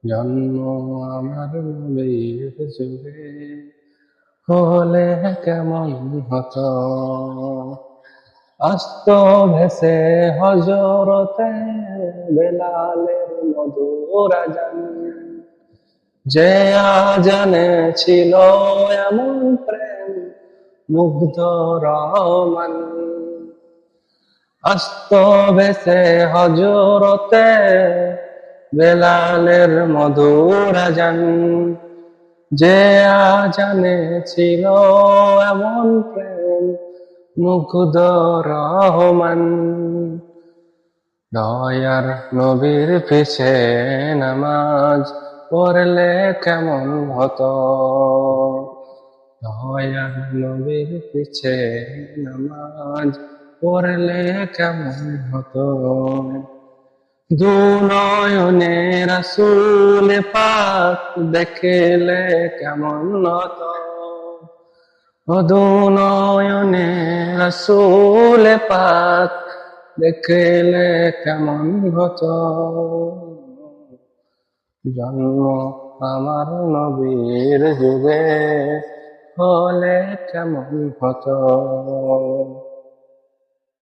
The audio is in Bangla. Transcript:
জন্ম আমার নবীর যুগে হলে কেমন হতো, আস্ত ভেসে হজরতে বেলালের মধুর আজান, যে আজানে ছিল এমন প্রেম মুগ্ধ রহমান। আস্ত ভেসে হজরতে বেলালের মধুর আজান, যে আজানে ছিল এমন প্রেম মুগ্ধ রহমান। দয়ার নবীর পিছে নামাজ পড়লে কেমন হতো, দয়ার নবীর পিছে নামাজ পড়লে কেমন হতো। দু নয়নে রাসূল পাক দেখলে কেমন হতো, দু নয়নে রাসূল পাক দেখলে কেমন হতো। জন্ম আমার নবীর যুগে হলে কেমন হতো।